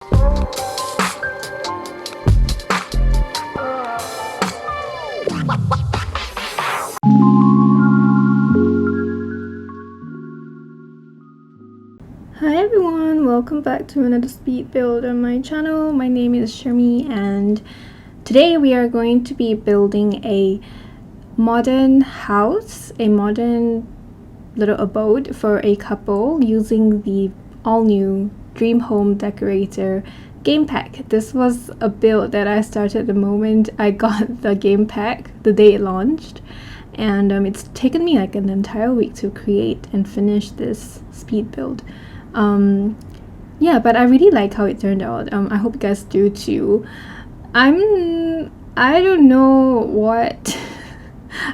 Hi everyone, welcome back to another speed build on my channel. My name is Chermi and today we are going to be building a modern house, a modern little abode for a couple using the all-new Dream Home Decorator game pack. This was a build that I started the moment I got the game pack, the day it launched, and it's taken me like an entire week to create and finish this speed build. Yeah, but I really like how it turned out. I hope you guys do too. I don't know what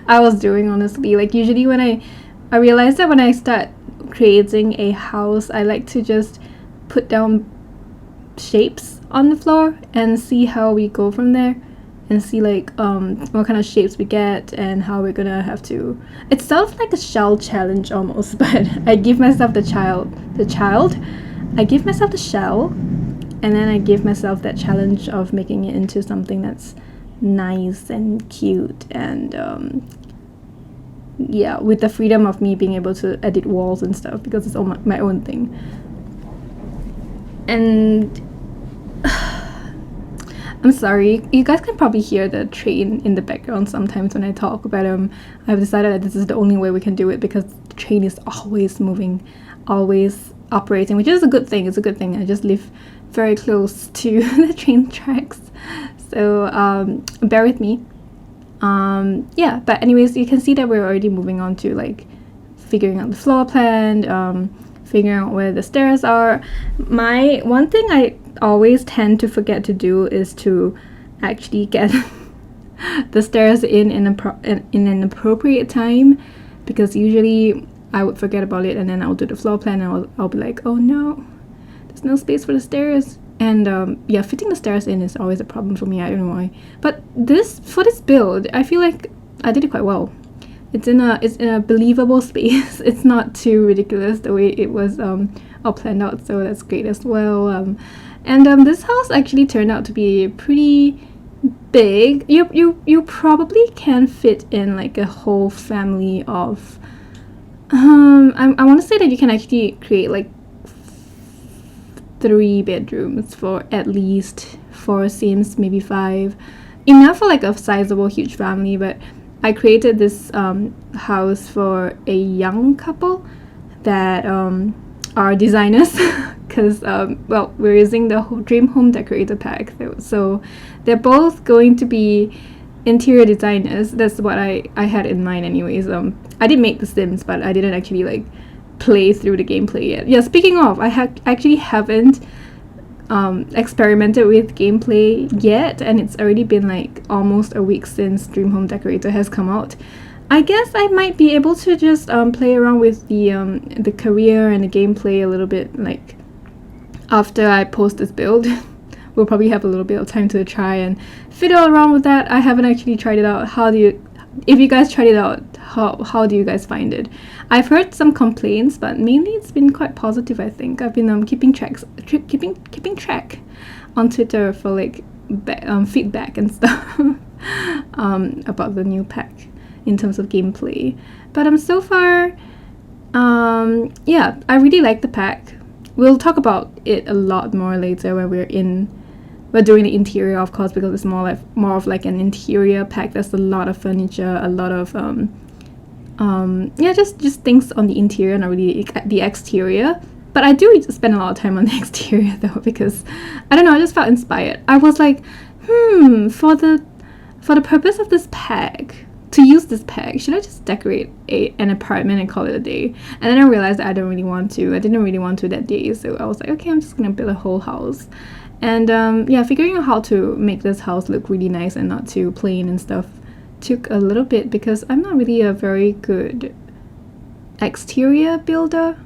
I was doing, honestly. Like, usually when I realized that when I start creating a house, I like to just put down shapes on the floor and see how we go from there, and see like what kind of shapes we get and how we're gonna have to. It sounds like a shell challenge almost, but I give myself the child. I give myself the shell, and then I give myself that challenge of making it into something that's nice and cute and yeah, with the freedom of me being able to edit walls and stuff because it's all my own thing. And I'm sorry, you guys can probably hear the train in the background sometimes when I talk, but I've decided that this is the only way we can do it because the train is always moving, always operating, which is a good thing. It's a good thing. I just live very close to the train tracks, so bear with me. Yeah, but anyways, you can see that we're already moving on to like figuring out the floor plan, figuring out where the stairs are. My one thing I always tend to forget to do is to actually get the stairs in an appropriate time, because usually I would forget about it and then I'll do the floor plan and I'll be like, oh no, there's no space for the stairs. And yeah, fitting the stairs in is always a problem for me. I don't know why, but for this build, I feel like I did it quite well. It's in a believable space. It's not too ridiculous the way it was all planned out, so that's great as well. And this house actually turned out to be pretty big. You probably can fit in like a whole family of I want to say that you can actually create like 3 bedrooms for at least 4 sims, maybe 5, enough for like a sizable huge family. But I created this house for a young couple that are designers because well, we're using the Dream Home Decorator pack, so they're both going to be interior designers. That's what I had in mind anyways. I did make the Sims, but I didn't actually like play through the gameplay yet. Yeah, speaking of, I actually haven't experimented with gameplay yet, and it's already been like almost a week since Dream Home Decorator has come out. I guess I might be able to just play around with the career and the gameplay a little bit, like after I post this build. We'll probably have a little bit of time to try and fiddle around with that. I haven't actually tried it out. If you guys tried it out, how do you guys find it? I've heard some complaints, but mainly it's been quite positive, I think. I've been keeping track on Twitter for like feedback and stuff about the new pack in terms of gameplay. But so far, yeah, I really like the pack. We'll talk about it a lot more later when we're doing the interior, of course, because it's more of like an interior pack. There's a lot of furniture, a lot of yeah, just things on the interior, not really the exterior. But I do spend a lot of time on the exterior though, because I don't know, I just felt inspired. I was like, for the purpose of this pack, to use this pack, should I just decorate an apartment and call it a day? And then I realized that I didn't really want to that day, so I was like, okay, I'm just gonna build a whole house. And yeah, figuring out how to make this house look really nice and not too plain and stuff took a little bit, because I'm not really a very good exterior builder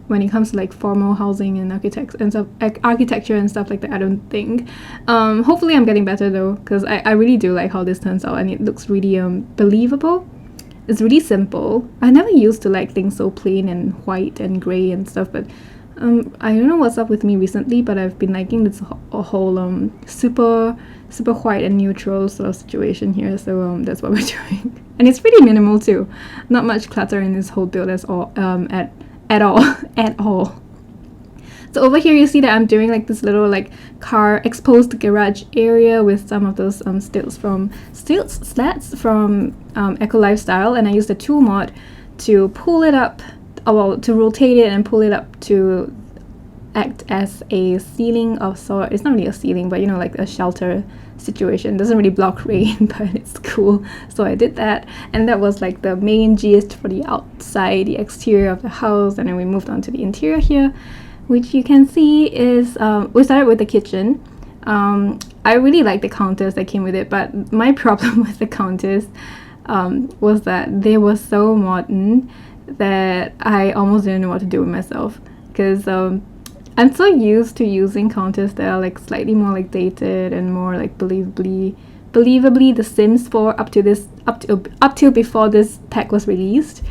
when it comes to like formal housing and architecture and stuff like that. I don't think. Hopefully I'm getting better though, because I really do like how this turns out, and it looks really believable. It's really simple. I never used to like things so plain and white and grey and stuff, but I don't know what's up with me recently, but I've been liking this whole super white and neutral sort of situation here. So that's what we're doing, and it's pretty minimal too. Not much clutter in this whole build at all. At all at all. So over here you see that I'm doing like this little like car exposed garage area with some of those slats from Eco Lifestyle, and I used the tool mod to pull it up, to rotate it and pull it up to act as a ceiling of sort. It's not really a ceiling, but you know, like a shelter situation. It doesn't really block rain, but it's cool. So I did that, and that was like the main gist for the outside, the exterior of the house, and then we moved on to the interior here, which you can see is, we started with the kitchen. I really like the counters that came with it, but my problem with the counters was that they were so modern that I almost didn't know what to do with myself, because I'm so used to using counters that are like slightly more like dated and more like believably The Sims 4 up till before this pack was released,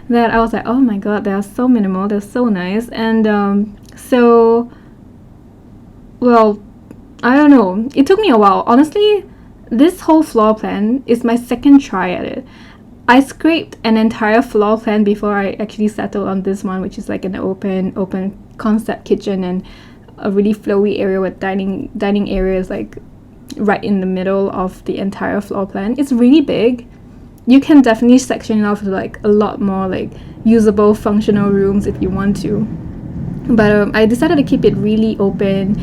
that I was like, oh my god, they are so minimal, they're so nice. And so, well, I don't know, it took me a while. Honestly, this whole floor plan is my second try at it. I scraped an entire floor plan before I actually settled on this one, which is like an open concept kitchen and a really flowy area with dining areas like right in the middle of the entire floor plan. It's really big. You can definitely section it off to like a lot more like usable, functional rooms if you want to. But I decided to keep it really open,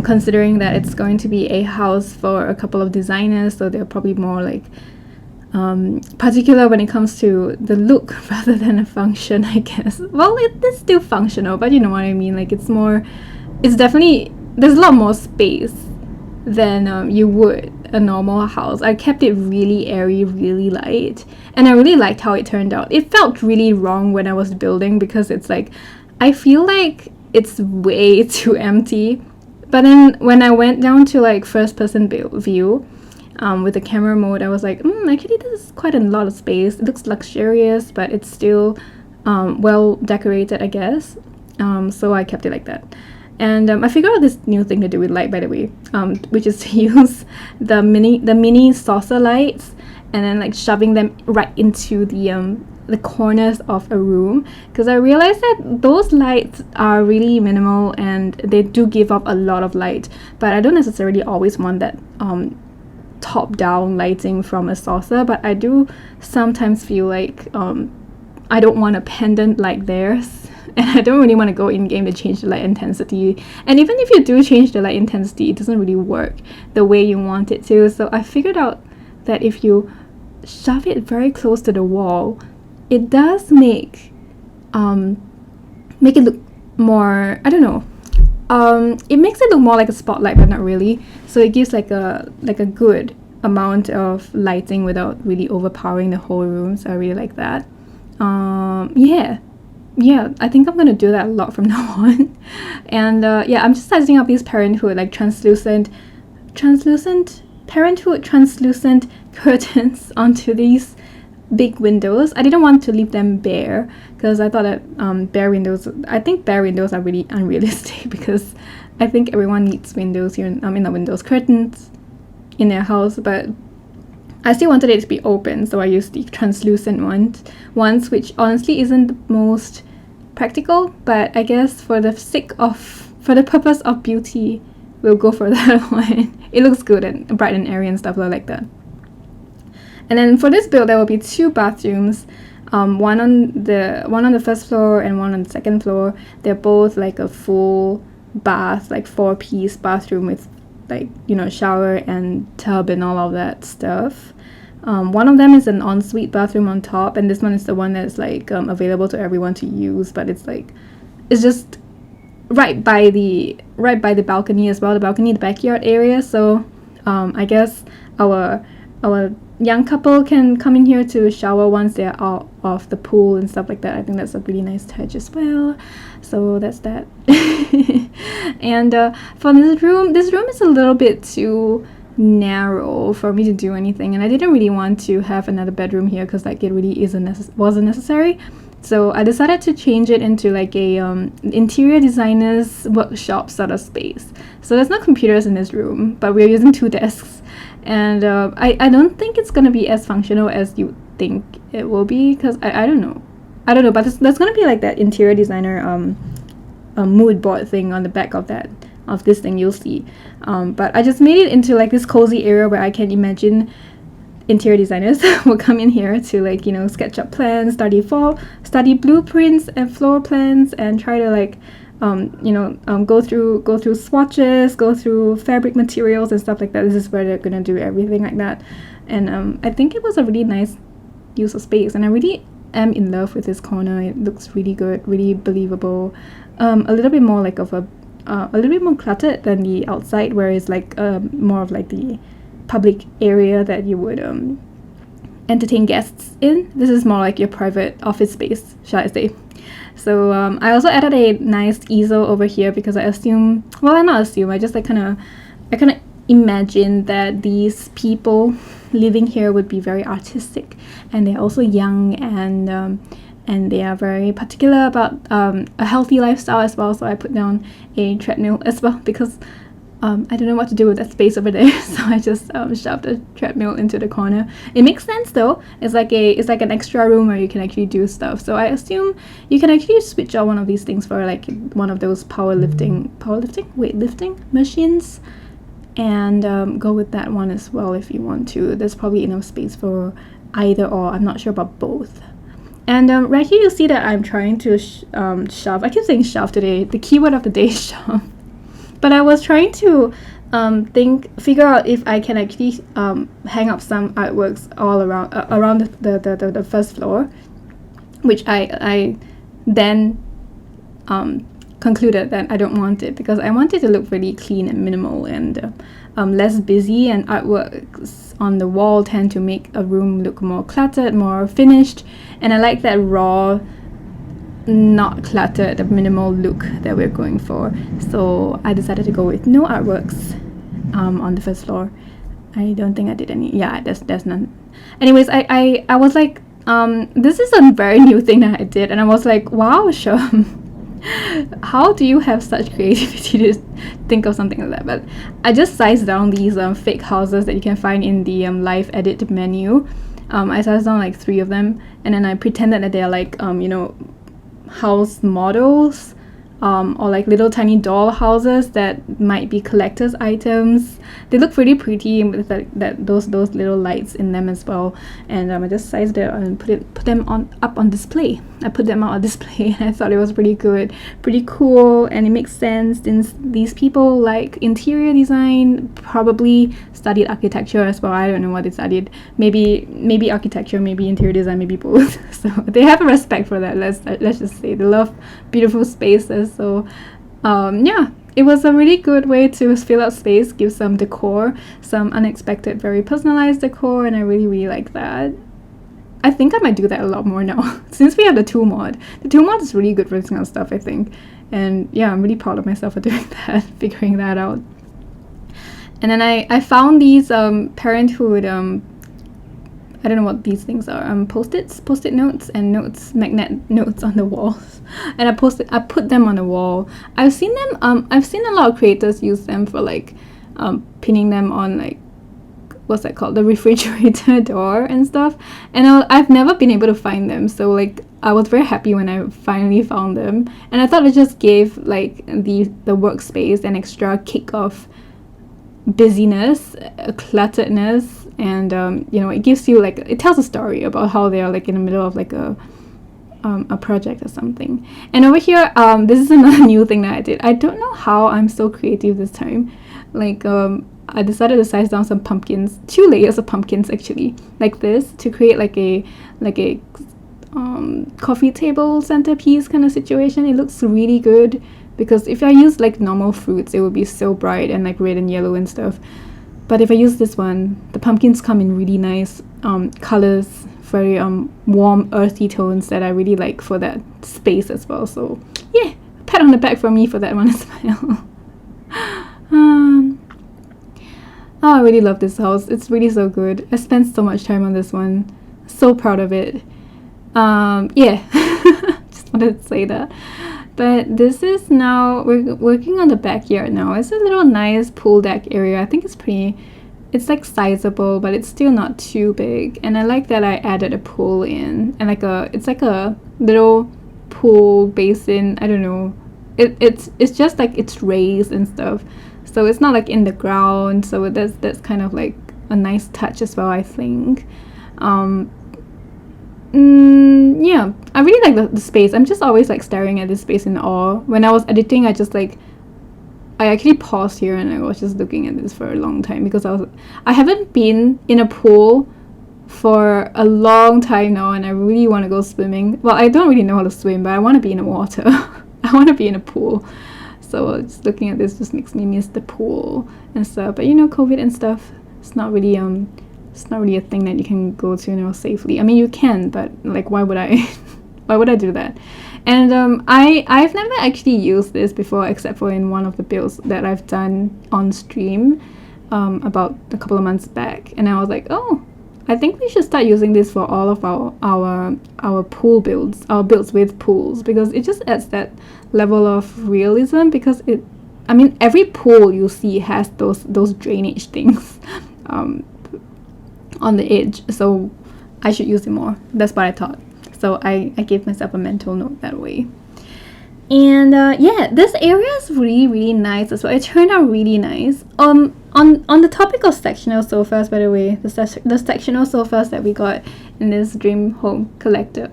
considering that it's going to be a house for a couple of designers, so they're probably more like particular when it comes to the look rather than a function, I guess. Well, it is still functional, but you know what I mean. Like it's definitely, there's a lot more space than you would a normal house. I kept it really airy, really light, and I really liked how it turned out. It felt really wrong when I was building, because it's like, I feel like it's way too empty. But then when I went down to like first person view, with the camera mode, I was like, actually this is quite a lot of space. It looks luxurious, but it's still well decorated, I guess. So I kept it like that. And I figured out this new thing to do with light, by the way, which is to use the mini saucer lights and then like shoving them right into the corners of a room, because I realized that those lights are really minimal and they do give off a lot of light, but I don't necessarily always want that top-down lighting from a saucer. But I do sometimes feel like I don't want a pendant like theirs, and I don't really want to go in-game to change the light intensity. And even if you do change the light intensity, it doesn't really work the way you want it to. So I figured out that if you shove it very close to the wall, it does make it look more, I don't know, it makes it look more like a spotlight, but not really. So it gives like a good amount of lighting without really overpowering the whole room. So I really like that. Yeah, I think I'm gonna do that a lot from now on. And yeah, I'm just setting up these parenthood like translucent curtains onto these big windows. I didn't want to leave them bare, because I thought that bare windows are really unrealistic, because I think everyone needs windows here, curtains in their house. But I still wanted it to be open, so I used the translucent ones, which honestly isn't the most practical, but I guess for the purpose of beauty, we'll go for that one. It looks good and bright and airy and stuff like that. And then for this build, there will be 2 bathrooms, one on the first floor and one on the second floor. They're both like a full bath, like 4-piece bathroom with like, you know, shower and tub and all of that stuff. One of them is an ensuite bathroom on top, and this one is the one that's like available to everyone to use, but it's just right by the balcony as well, the backyard area. So I guess our young couple can come in here to shower once they're out of the pool and stuff like that. I think that's a really nice touch as well. So that's that. And for this room is a little bit too narrow for me to do anything, and I didn't really want to have another bedroom here, because like it really wasn't necessary. So I decided to change it into like a interior designer's workshop sort of space. So there's no computers in this room, but we're using 2 desks. And I don't think it's going to be as functional as you think it will be, because I don't know. I don't know, but there's going to be like that interior designer mood board thing on the back of this thing you'll see. But I just made it into like this cozy area where I can imagine interior designers will come in here to like, you know, sketch up plans, study blueprints and floor plans, and try to like go through swatches, go through fabric materials and stuff like that. This is where they're gonna do everything like that. And I think it was a really nice use of space, and I really am in love with this corner. It looks really good, really believable. A little bit more like of a little bit more cluttered than the outside, where it's like more of like the public area that you would entertain guests in. This is more like your private office space, shall I say. So I also added a nice easel over here because I assume, well, I not assume, I just like kind of imagine that these people living here would be very artistic, and they're also young, and they are very particular about a healthy lifestyle as well. So I put down a treadmill as well because I don't know what to do with that space over there, so I just shoved a treadmill into the corner. It makes sense though. It's like an extra room where you can actually do stuff. So I assume you can actually switch out one of these things for like one of those weightlifting machines, and go with that one as well if you want to. There's probably enough space for either or. I'm not sure about both. And right here you see that I'm trying to shove. I keep saying shove today. The keyword of the day is shove. But I was trying to figure out if I can actually hang up some artworks all around the first floor, which I then concluded that I don't want it, because I want it to look really clean and minimal and less busy, and artworks on the wall tend to make a room look more cluttered, more finished, and I like that raw, not cluttered, minimal look that we're going for. So I decided to go with no artworks on the first floor. I don't think I did any. Yeah, there's none. Anyways, I was like, this is a very new thing that I did, and I was like, wow, Sherm, how do you have such creativity to think of something like that? But I just sized down these fake houses that you can find in the live edit menu. I sized down like 3 of them, and then I pretended that they're like house models, or like little tiny doll houses that might be collector's items. They look pretty pretty with those little lights in them as well. And I just sized it and put them up on display. I put them out on display, and I thought it was pretty good, pretty cool, and it makes sense since these people like interior design, probably studied architecture as well. I don't know what they studied. Maybe architecture, maybe interior design, maybe both. So they have a respect for that. Let's just say they love beautiful spaces. So yeah, it was a really good way to fill out space, give some decor, some unexpected, very personalized decor, and I really like that. I think I might do that a lot more now since we have the tool mod. The tool mod is really good for this kind of stuff, I think. And yeah, I'm really proud of myself for doing that, figuring that out. And then I found these parenthood, I don't know what these things are, post-it notes and magnet notes on the walls. And I put them on the wall. I've seen a lot of creators use them for like pinning them on like, what's that called, the refrigerator door and stuff, and I've never been able to find them, so like I was very happy when I finally found them, and I thought it just gave like the workspace an extra kick of busyness, clutteredness, and it gives you like, it tells a story about how they are like in the middle of like a project or something. And over here, this is another new thing that I did. I don't know how I'm so creative this time. Like I decided to size down some pumpkins, 2 layers of pumpkins actually, like this, to create like a coffee table centerpiece kind of situation. It looks really good because if I use like normal fruits, it would be so bright and like red and yellow and stuff. But if I use this one, the pumpkins come in really nice colors, very warm, earthy tones that I really like for that space as well. So yeah, pat on the back for me for that one as well. Oh, I really love this house. It's really so good. I spent so much time on this one. So proud of it. Yeah, just wanted to say that. But this is now, we're working on the backyard now. It's a little nice pool deck area. I think it's like sizable, but it's still not too big. And I like that I added a pool in, and it's like a little pool basin. I don't know. It's just like it's raised and stuff. So it's not like in the ground. So that's kind of like a nice touch as well, I think. Yeah, I really like the space. I'm just always like staring at this space in awe. When I was editing, I actually paused here and I was just looking at this for a long time because I haven't been in a pool for a long time now, and I really want to go swimming. Well, I don't really know how to swim, but I want to be in the water. I want to be in a pool. So just looking at this just makes me miss the pool and stuff. But COVID and stuff, it's not really a thing that you can go to safely. I mean, you can, but like, why would I why would I do that? And I've never actually used this before, except for in one of the builds that I've done on stream about a couple of months back, and I was like, oh, I think we should start using this for all of our pool builds, our builds with pools, because it just adds that level of realism. Because I mean, every pool you see has those drainage things on the edge, so I should use it more. That's what I thought. So I gave myself a mental note that way. And yeah, this area is really, really nice as well. It turned out really nice. On the topic of sectional sofas, by the way, the sectional sofas that we got in this Dream Home Decorator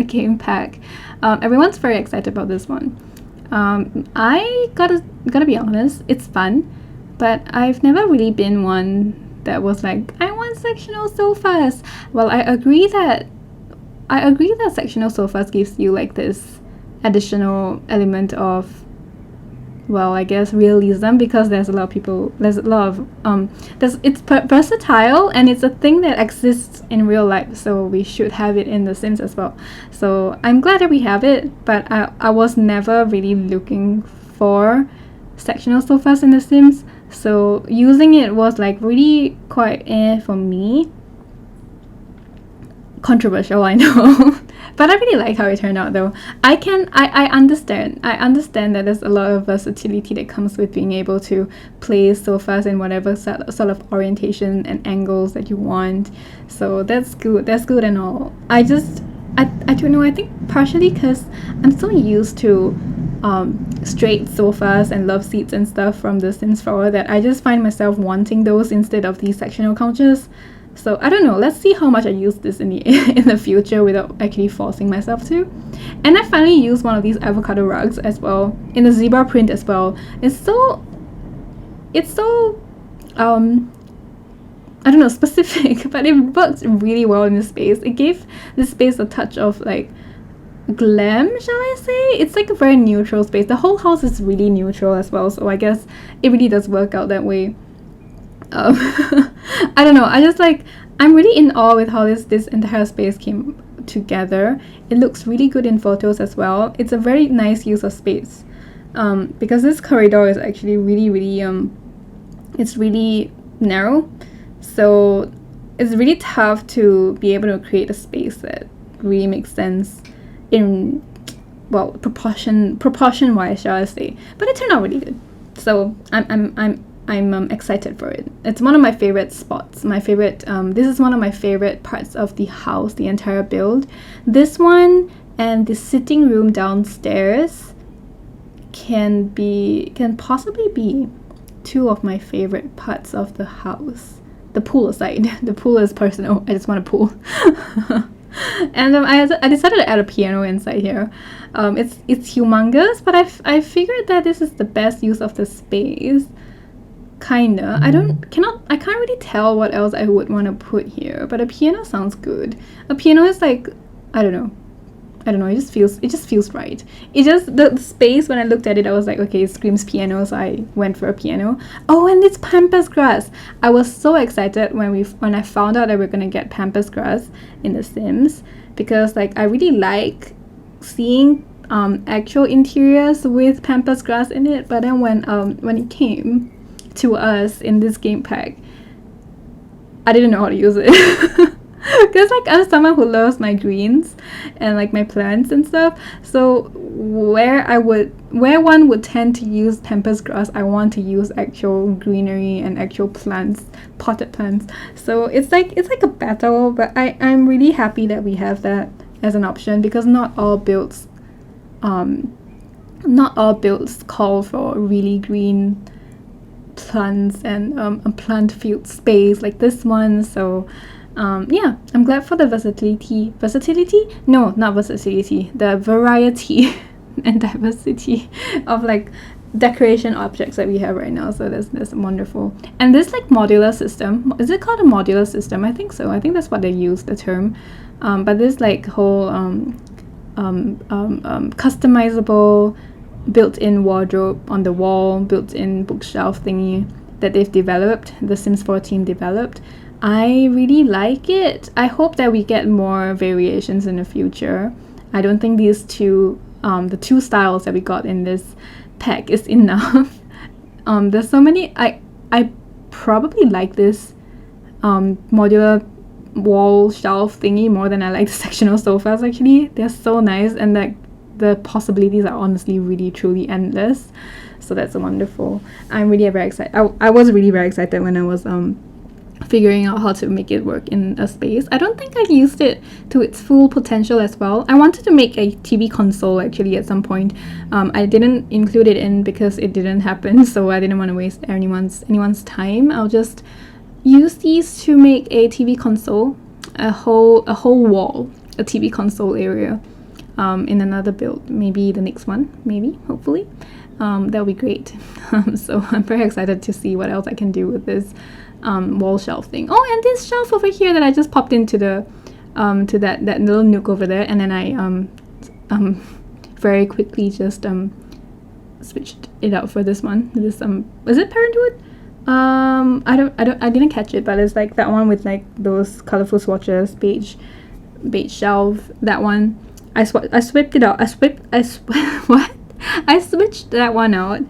game pack. Everyone's very excited about this one. I gotta be honest, it's fun, but I've never really been one that was like, I want sectional sofas. Well, I agree that sectional sofas gives you like this additional element of, well, I guess realism, because it's versatile, and it's a thing that exists in real life, so we should have it in The Sims as well. So I'm glad that we have it, but I was never really looking for sectional sofas in The Sims, so using it was like really quite for me. Controversial, I know. But I really like how it turned out, though. I understand that there's a lot of versatility that comes with being able to place sofas in whatever sort of orientation and angles that you want. So that's good and all. I don't know, I think partially because I'm so used to straight sofas and love seats and stuff from The Sims 4 that I just find myself wanting those instead of these sectional couches. So I don't know, let's see how much I use this in the future without actually forcing myself to. And I finally used one of these avocado rugs as well, in the zebra print as well. It's so I don't know, specific, but it works really well in this space. It gave this space a touch of like glam, shall I say? It's like a very neutral space. The whole house is really neutral as well, so I guess it really does work out that way. I don't know, I'm really in awe with how this entire space came together. It looks really good in photos as well. It's a very nice use of space, because this corridor is actually really it's really narrow, so it's really tough to be able to create a space that really makes sense in, well, proportion wise, shall I say. But it turned out really good, so I'm excited for it. It's one of my favorite spots. This is one of my favorite parts of the house, the entire build. This one and the sitting room downstairs can possibly be two of my favorite parts of the house. The pool aside. The pool is personal. I just want a pool. And I decided to add a piano inside here. It's humongous, but I figured that this is the best use of the space. Kinda. I can't really tell what else I would want to put here, but a piano sounds good. A piano is like, I don't know, it just feels right. The space, when I looked at it, I was like, okay, it screams piano, so I went for a piano. Oh, and it's pampas grass. I was so excited when I found out that we're gonna get pampas grass in The Sims, because like I really like seeing actual interiors with pampas grass in it. But then when it came to us in this game pack, I didn't know how to use it. Because like I'm someone who loves my greens and like my plants and stuff. So where one would tend to use pampas grass, I want to use actual greenery and actual plants, potted plants. So it's like a battle, but I'm really happy that we have that as an option, because not all builds call for really green plants and a plant field space like this one. So yeah, I'm glad for the versatility. No, not versatility. The variety and diversity of like decoration objects that we have right now. So that's wonderful. And this like modular system, is it called a modular system? I think so. I think that's what they use the term. But this like whole customizable built-in wardrobe on the wall, built-in bookshelf thingy that they've developed, the Sims 4 team developed. I really like it. I hope that we get more variations in the future. I don't think these two, the two styles that we got in this pack is enough. There's so many. I probably like this modular wall shelf thingy more than I like the sectional sofas. Actually, they're so nice, and like the possibilities are honestly really truly endless. So that's wonderful. I'm really very excited. I was really very excited when I was figuring out how to make it work in a space. I don't think I used it to its full potential as well. I wanted to make a TV console actually at some point. I didn't include it in because it didn't happen, so I didn't want to waste anyone's time. I'll just use these to make a TV console, a whole wall, a TV console area in another build. Maybe the next one, hopefully. That'll be great. So I'm very excited to see what else I can do with this wall shelf thing. Oh, and this shelf over here that I just popped into the to that little nook over there, and then I very quickly just switched it out for this one. This is it Parenthood? I didn't catch it, but it's like that one with like those colorful swatches, beige shelf. That one I swapped it out. What? I switched that one out.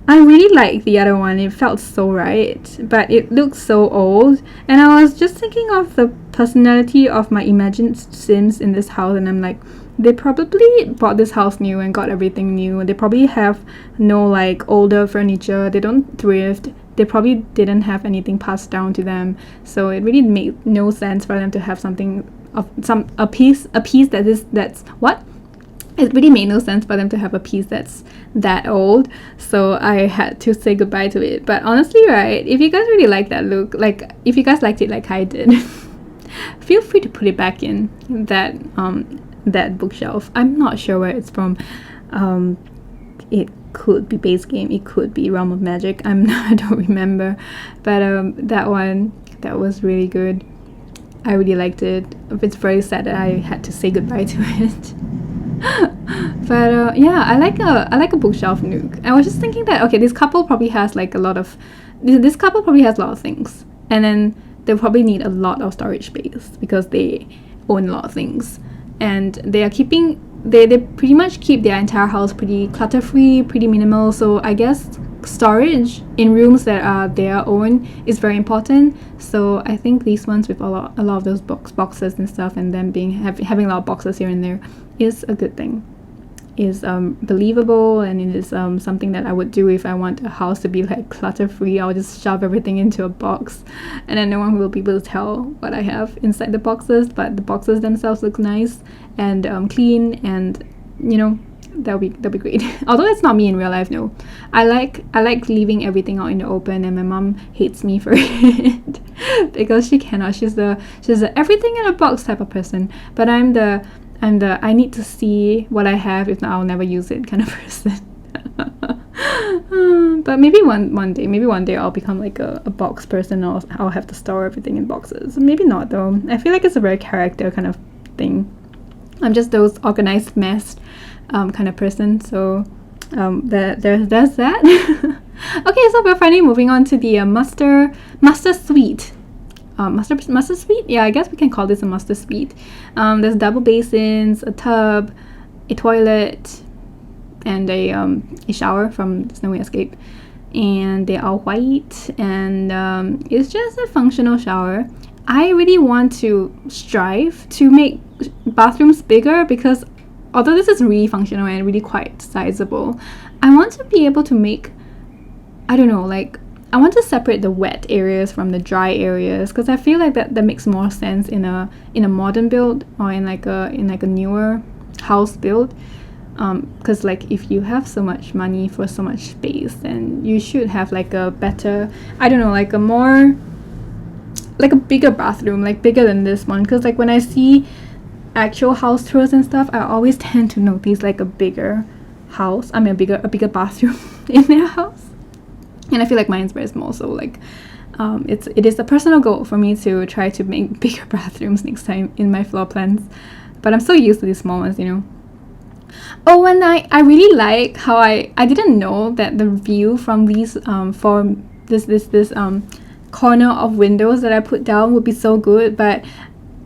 I really like the other one. It felt so right, but it looks so old. And I was just thinking of the personality of my imagined Sims in this house, and I'm like, they probably bought this house new and got everything new. They probably have no like older furniture. They don't thrift. They probably didn't have anything passed down to them. So it really made no sense for them to have something of a piece that's what? It really made no sense for them to have a piece that's that old, so I had to say goodbye to it. But honestly, right, if you guys really like that look, like if you guys liked it like I did, feel free to put it back in that bookshelf. I'm not sure where it's from. It could be base game, it could be Realm of Magic. I don't remember, but that one, that was really good. I really liked it. It's very sad that I had to say goodbye to it. But yeah, I like a bookshelf nook. I was just thinking that okay, this couple probably has like a lot of things, and then they'll probably need a lot of storage space because they own a lot of things, and they pretty much keep their entire house pretty clutter free, pretty minimal. So I guess storage in rooms that are their own is very important. So I think these ones with a lot of those boxes and stuff, and them having a lot of boxes here and there, is a good thing. Is believable, and it is something that I would do if I want a house to be like clutter free. I'll just shove everything into a box, and then no one will be able to tell what I have inside the boxes, but the boxes themselves look nice and clean, and you know, that'll be great. Although it's not me in real life, no. I like leaving everything out in the open, and my mom hates me for it because she cannot. She's the everything in a box type of person, but I'm the I need to see what I have, if not I'll never use it kind of person. But maybe one day I'll become like a box person, or I'll have to store everything in boxes. Maybe not though. I feel like it's a very character kind of thing. I'm just those organized mess kind of person. So there's that. Okay, so we're finally moving on to the master suite. Master suite? Yeah, I guess we can call this a master suite. There's double basins, a tub, a toilet, and a shower from the Snowy Escape. And they are white, and it's just a functional shower. I really want to strive to make bathrooms bigger, because although this is really functional and really quite sizable, I want to be able to make, I don't know, like, I want to separate the wet areas from the dry areas, because I feel like that makes more sense in a modern build, or in like a newer house build. Because like, if you have so much money for so much space, then you should have like a better, I don't know, like a more, like a bigger bathroom, like bigger than this one. Because like, when I see actual house tours and stuff, I always tend to notice like a bigger house, a bigger bathroom in their house. And I feel like mine's very small, so like it is a personal goal for me to try to make bigger bathrooms next time in my floor plans. But I'm so used to these small ones, you know. Oh, and I really like how I didn't know that the view from these for this corner of windows that I put down would be so good, but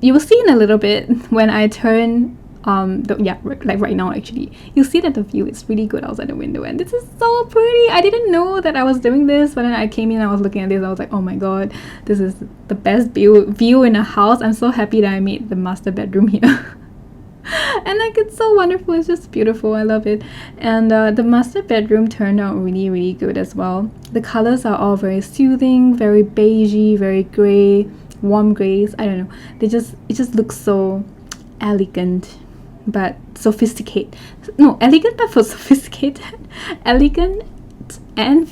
you will see in a little bit when I turn like right now, actually you'll see that the view is really good outside the window, and this is so pretty. I didn't know that I was doing this, but then I came in, I was looking at this, I was like, oh my god, this is the best view in a house. I'm so happy that I made the master bedroom here. And like, it's so wonderful, it's just beautiful, I love it. And the master bedroom turned out really, really good as well. The colors are all very soothing, very beigey, very grey, warm greys, I don't know, it just looks so elegant but sophisticated. No, elegant but for sophisticated. Elegant and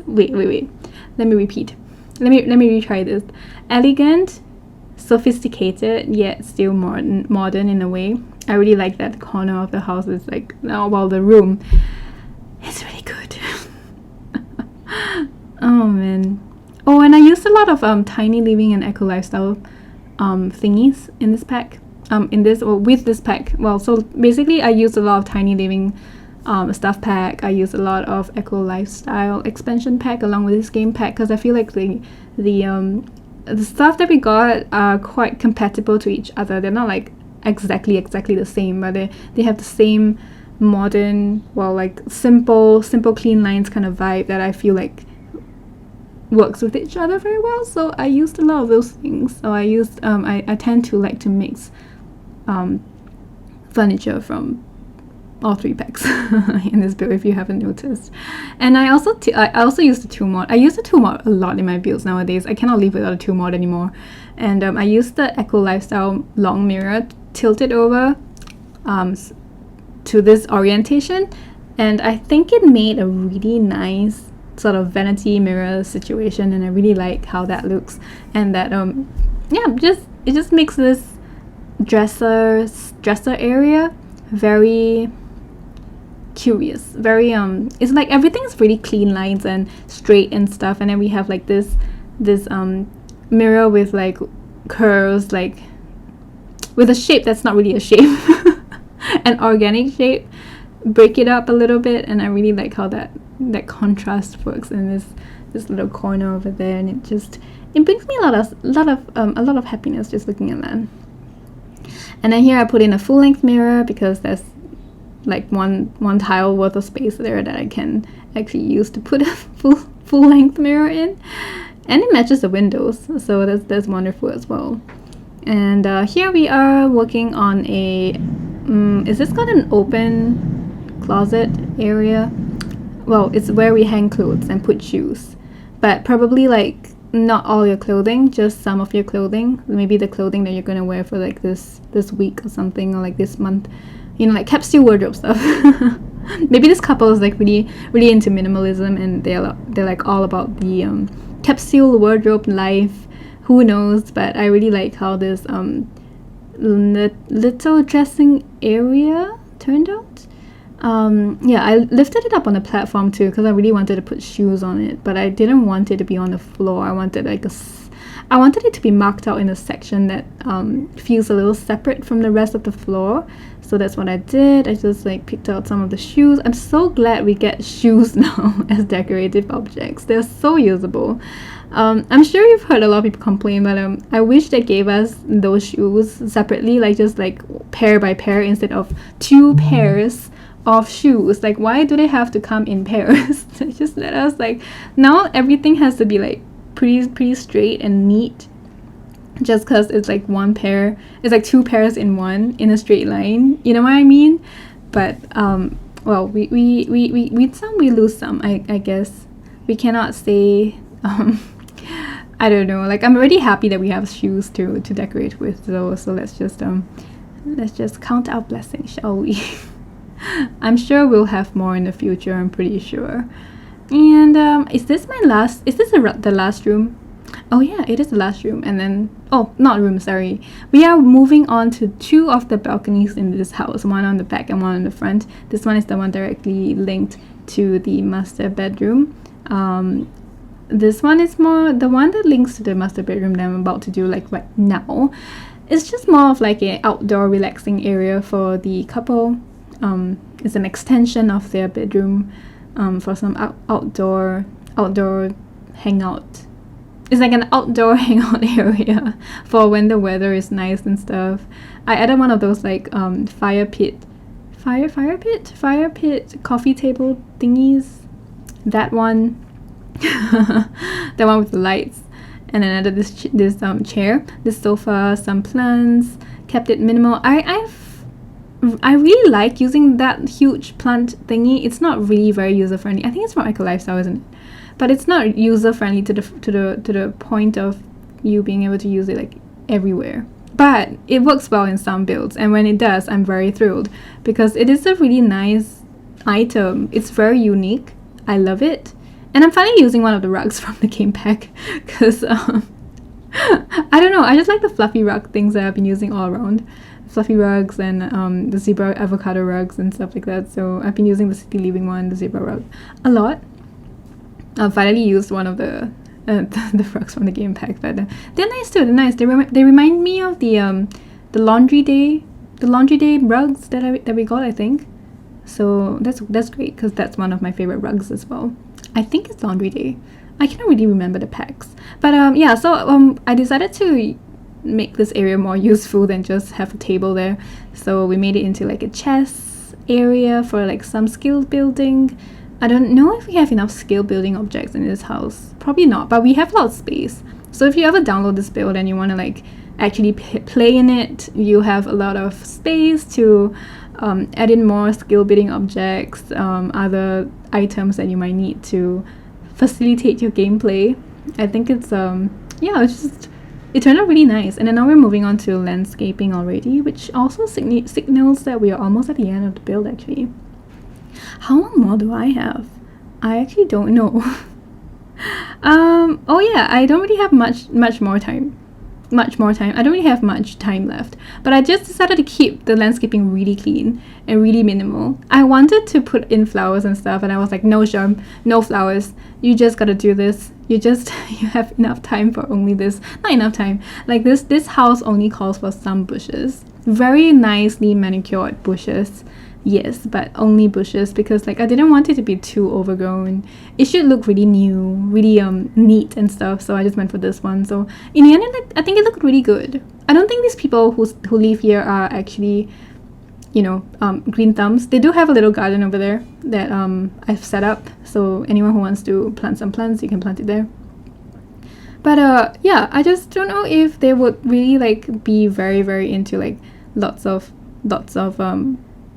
wait, let me repeat, let me retry this. Elegant, sophisticated, yet still modern in a way. I really like that the corner of the house is like, well, the room is really good. Oh man. Oh, and I used a lot of tiny living and eco lifestyle thingies in this pack. With this pack. Well, so basically I used a lot of tiny living stuff pack. I used a lot of eco lifestyle expansion pack along with this game pack, because I feel like the stuff that we got are quite compatible to each other. They're not like exactly the same, but they have the same modern, well, like simple clean lines kind of vibe that I feel like works with each other very well. So I used a lot of those things. So I used I tend to like to mix furniture from all three packs in this build, if you haven't noticed. And I also used the tool mod. I use the tool mod a lot in my builds nowadays. I cannot live without a tool mod anymore. And I used the eco lifestyle long mirror tilted over to this orientation, and I think it made a really nice sort of vanity mirror situation, and I really like how that looks. And that it just makes this dresser area very curious, very it's like everything's really clean lines and straight and stuff, and then we have like this mirror with like curves, like with a shape that's not really a shape. An organic shape, break it up a little bit, and I really like how that contrast works in this little corner over there, and it brings me a lot of happiness just looking at that. And then here I put in a full length mirror, because there's like one tile worth of space there that I can actually use to put a full length mirror in, and it matches the windows, so that's wonderful as well. And here we are working on a is this got an open closet area? Well, it's where we hang clothes and put shoes, but probably like not all your clothing, just some of your clothing, maybe the clothing that you're gonna wear for like this week or something, or like this month, you know, like capsule wardrobe stuff. Maybe this couple is like really into minimalism, and they're like all about the capsule wardrobe life. Who knows? But I really like how this little dressing area turned out. Yeah, I lifted it up on the platform too, because I really wanted to put shoes on it, but I didn't want it to be on the floor. I wanted it to be marked out in a section that feels a little separate from the rest of the floor. So that's what I did. I just like picked out some of the shoes. I'm so glad we get shoes now as decorative objects. They're so usable. I'm sure you've heard a lot of people complain, but I wish they gave us those shoes separately, like just like pair by pair instead of 2 pairs of shoes. Like, why do they have to come in pairs? Just let us, like, now everything has to be like pretty straight and neat. just because it's like one pair, it's like two pairs in one in a straight line, you know what I mean? But well, we win some, we lose some, I guess. We cannot say I don't know, like I'm already happy that we have shoes to decorate with, so let's just count our blessings, shall we? I'm sure we'll have more in the future, I'm pretty sure. And is this the last room? Oh yeah, it is the last room. And then, oh, not room, sorry. We are moving on to two of the balconies in this house, one on the back and one on the front. This one is the one directly linked to the master bedroom. This one is more the one that links to the master bedroom that I'm about to do like right now. It's just more of like an outdoor relaxing area for the couple. It's an extension of their bedroom for some outdoor hangout. It's like an outdoor hangout area for when the weather is nice and stuff. I added one of those like fire pit coffee table thingies. That one. The one with the lights. And then added this chair, this sofa, some plants, kept it minimal. I really like using that huge plant thingy. It's not really very user friendly. I think it's from Eco Lifestyle, isn't it? But it's not user friendly to the point of you being able to use it like everywhere. But it works well in some builds, and when it does, I'm very thrilled because it is a really nice item. It's very unique. I love it. And I'm finally using one of the rugs from the game pack because I don't know, I just like the fluffy rug things that I've been using all around. Fluffy rugs and the zebra avocado rugs and stuff like that. So I've been using the city living one, the zebra rug, a lot. I finally used one of the rugs from the game pack, but they're nice too. They're nice. They remind me of the laundry day rugs that we got, I think. So that's great because that's one of my favorite rugs as well. I think it's laundry day. I can't really remember the packs, but yeah. So I decided to make this area more useful than just have a table there. So we made it into like a chess area for like some skill building. I don't know if we have enough skill building objects in this house. Probably not, but we have a lot of space. So if you ever download this build and you want to like actually play in it, you have a lot of space to add in more skill building objects, other items that you might need to facilitate your gameplay. I think it's yeah, it turned out really nice. And then now we're moving on to landscaping already, which also signals that we are almost at the end of the build actually. How long more do I have? I actually don't know. Oh yeah, I don't really have much more time. I don't really have much time left, but I just decided to keep the landscaping really clean and really minimal. I wanted to put in flowers and stuff, and I was like, no, Sharm, no flowers. You just gotta do this. You have enough time for only this. Not enough time. Like this house only calls for some bushes. Very nicely manicured bushes. Yes, but only bushes because like I didn't want it to be too overgrown. It should look really new, really neat and stuff. So I just went for this one. So in the end, I think it looked really good. I don't think these people who live here are actually, you know, green thumbs. They do have a little garden over there that I've set up. So anyone who wants to plant some plants, you can plant it there. But yeah, I just don't know if they would really like be very, very into like lots of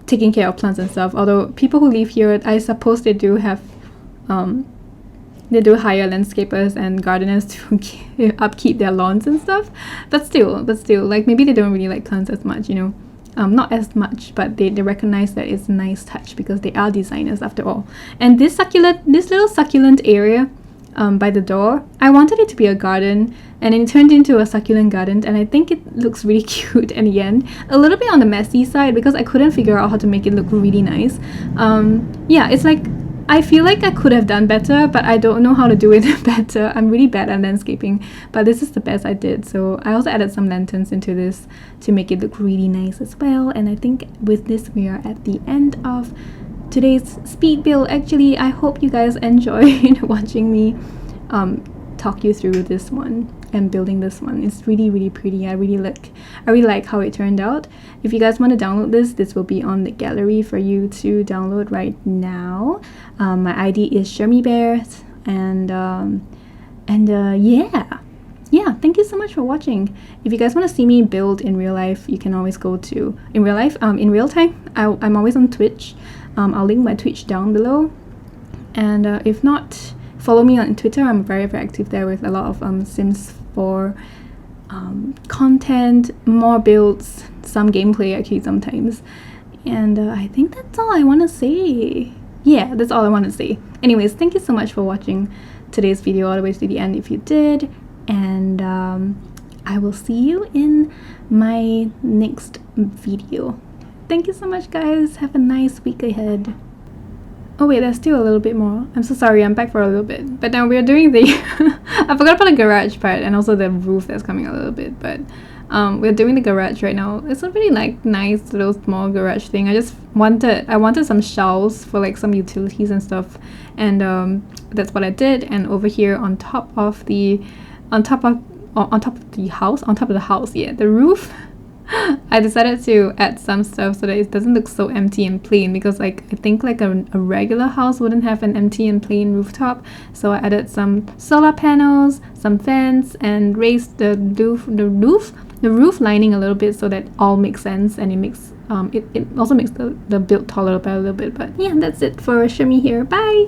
taking care of plants and stuff. Although people who live here, I suppose they do have they do hire landscapers and gardeners to upkeep their lawns and stuff. But still, like maybe they don't really like plants as much, you know. Not as much, but they recognize that it's a nice touch because they are designers after all. And this little succulent area by the door, I wanted it to be a garden, and it turned into a succulent garden, and I think it looks really cute in the end. A little bit on the messy side because I couldn't figure out how to make it look really nice. Yeah, it's like I feel like I could have done better, but I don't know how to do it better. I'm really bad at landscaping, but this is the best I did. So I also added some lanterns into this to make it look really nice as well. And I think with this we are at the end of today's speed build. Actually, I hope you guys enjoyed watching me talk you through this one and building this one. It's really, really pretty. I really like how it turned out. If you guys want to download this will be on the gallery for you to download right now. My ID is Chermibear, and yeah. yeah, thank you so much for watching. If you guys want to see me build in real life, you can always go to in real time. I'm always on Twitch. I'll link my Twitch down below. And if not, follow me on Twitter. I'm very active there with a lot of Sims 4 content, more builds, some gameplay actually sometimes. And I think that's all I want to say. Yeah, that's all I want to say. Anyways, thank you so much for watching today's video all the way to the end if you did. And I will see you in my next video. Thank you so much, guys. Have a nice week ahead. Oh wait, there's still a little bit more. I'm so sorry, I'm back for a little bit. But now we're doing the... I forgot about the garage part and also the roof that's coming a little bit. But we're doing the garage right now. It's a really like nice little small garage thing. I wanted some shelves for like some utilities and stuff. And that's what I did. And over here on top of the house, yeah, the roof, I decided to add some stuff so that it doesn't look so empty and plain, because like I think like a regular house wouldn't have an empty and plain rooftop. So I added some solar panels, some fence, and raised the roof lining a little bit so that all makes sense, and it makes it also makes the build taller by a little bit. But yeah, that's it for Chermi here. Bye.